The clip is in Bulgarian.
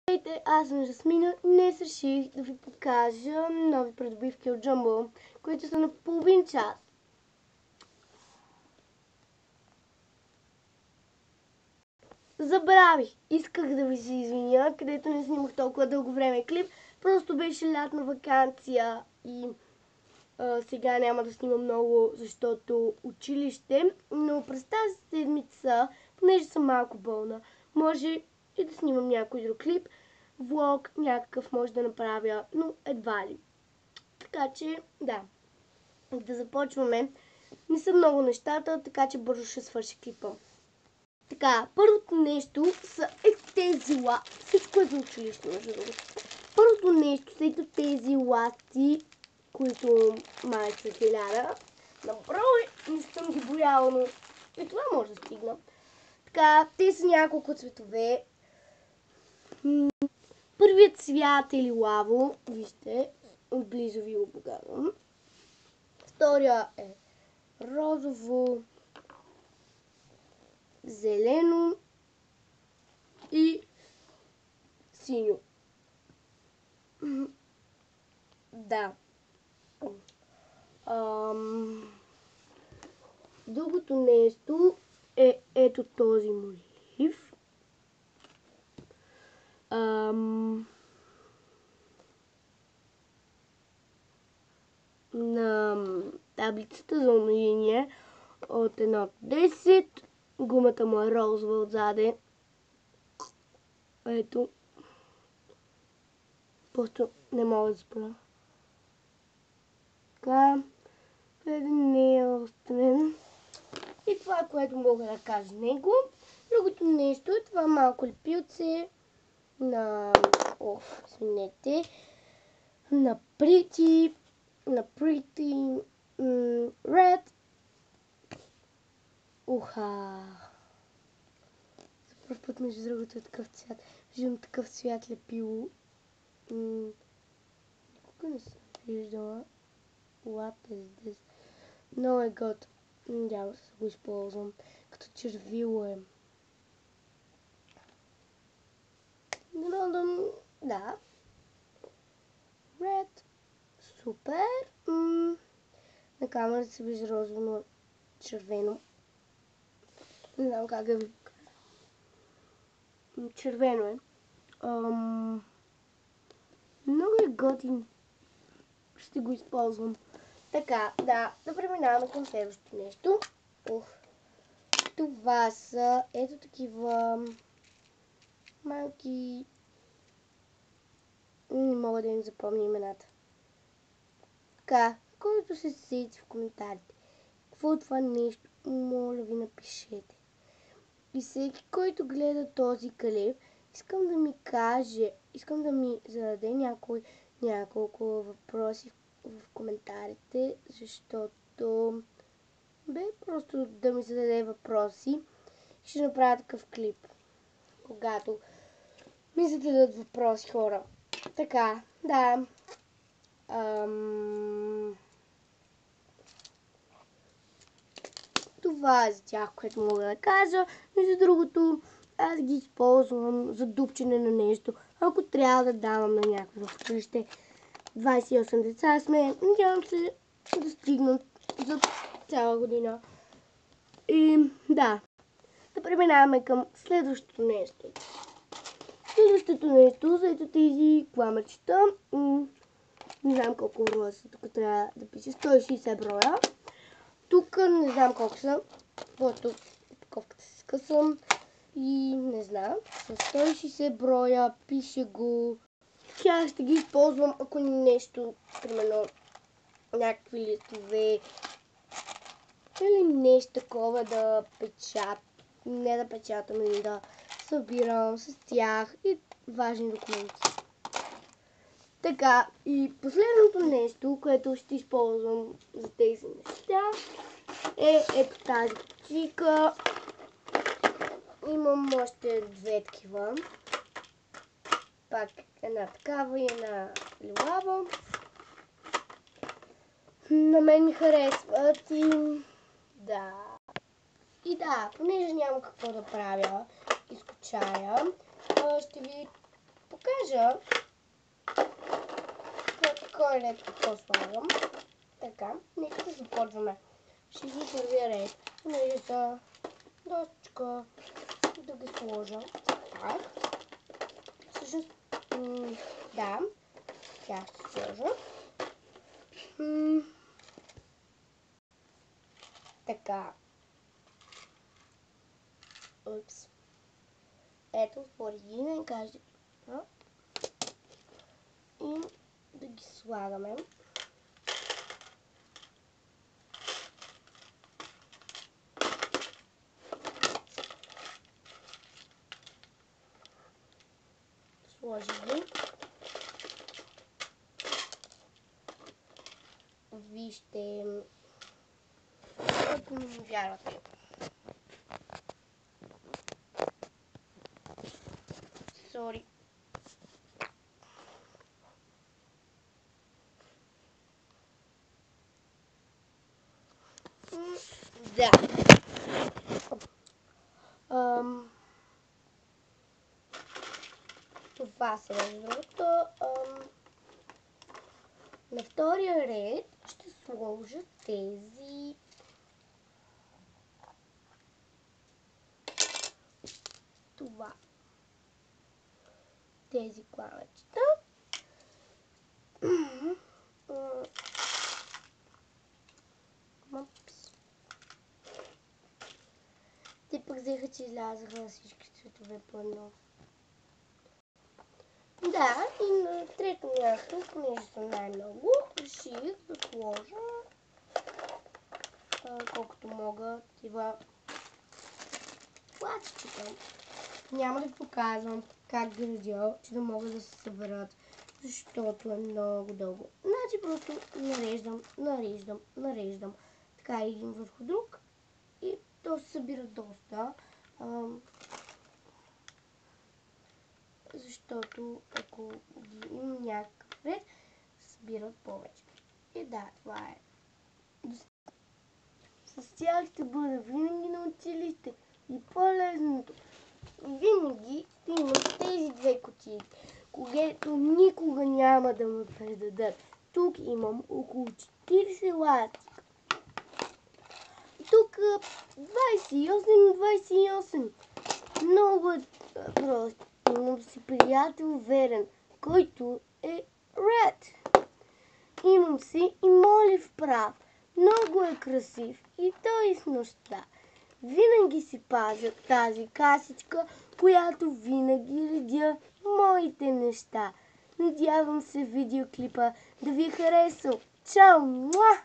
Здравейте, аз съм Жасмина и днес реших да ви покажа нови придобивки от Jumbo, които са на половин час. Забравих! Исках да ви се извиня, където не снимах толкова дълго време клип. Просто беше лятна ваканция и сега няма да снимам много, защото училище. Но през тази седмица, понеже съм малко болна, може и да снимам някой друг клип. Влог някакъв може да направя, но едва ли. Така че, да започваме. Не са много нещата, така че бързо ще свърши клипа. Така, първото нещо са тези ласти. Всичко е за училище, между другото. Първото нещо са ето тези ласти, които май са 1000. Направо не съм ги бояла, но и това може да стигна. Така, те са няколко цветове. Първият цвят е лилаво, вижте, отблизо ви го показвам. Втория е розово, зелено и синьо. Да. Другото нещо е ето този мотив. На таблицата за умножение от 1 до 10. Гумата му е розова отзаде. Ето. Просто не мога да спра. Така. Не е острен. И това, което мога да кажа него. Другото нещо е това малко лепилце на... извинете. На Pretty Red. Уха! За първ път, между другото, е такъв цвят. Виждам такъв цвят лепило. Никога не съм виждала. What is this? Много е год. Надявам се да го използвам. Като червило е. Да. Red. Супер. На камерата се вижда розово, но червено. Не знам как да ви покажа. Червено е. Много е готин. Ще го използвам. Така, да преминаваме към следващото нещо. Това са ето такива малки... Не мога да им запомня имената. Така, който се сети в коментарите. Какво е това нещо? Моля ви, напишете. И всеки, който гледа този клип, искам да ми каже, искам да ми зададе няколко въпроси в коментарите, защото просто да ми зададе въпроси. Ще направя такъв клип, когато ми зададат въпроси хора. Така, да. Това е за тях, което мога да кажа. Между другото, аз ги използвам за дупчене на нещо. Ако трябва да давам на някой в училище, 28 деца сме, надявам се да стигнат за цяла година. И да преминаваме към следващото нещо. Следващото нещо са ето тези пламъчета. Не знам колко броя са, тук трябва да пише 160 броя. Тук не знам колко са, просто упаковката си скъсвам и не знам. С 160 броя пише го. Тя ще ги използвам, ако нещо, примерно някакви листове или нещо такова да печатам, не да печатам, или да събирам с тях и важни документи. Така, и последното нещо, което ще използвам за тези неща, е ето тази кутийка. Имам още две такива. Пак една такава и една лилава. На мен ми харесват и да. И понеже няма какво да правя и скучая, ще ви покажа кажа кой ред какво слагам. Така, нека да започваме. Ще ги първия ред. Нарежа дощичка да ги сложа. Так. Всъщност, да, тя ще сложа. Така. Упс. Ето, според един кажете. И да ги слагаме. Сложи ги. Вижте. Ако не ми вярвате. Сори. Да. Това се другото. На втория ред ще сложа тези тези клавачета. Те пък взеха, че излязаха всички цветове по-едно. Да, и на трето място, понеже съм най-много, реших да сложа колкото мога такива плаччета. Няма да показвам как градя, че да могат да се съберат, защото е много дълго. Значи просто нареждам. Така един върху друг и то се събира доста. Защото ако ги имам някакъв ред, събират повече. И да, това е. С тях ще бъда винаги на училище. И по-лесното. Винаги ще имам тези две кутии, когато никога няма да ме предадат. Тук имам около 40 ластика. Тук 28. Много е просто. Имам си приятел верен, който е Ред. Имам си и Молив прав. Много е красив и той с нощта. Винаги си пазя тази касичка, която винаги редя моите неща. Надявам се видеоклипа да ви е харесал. Чао! Муа!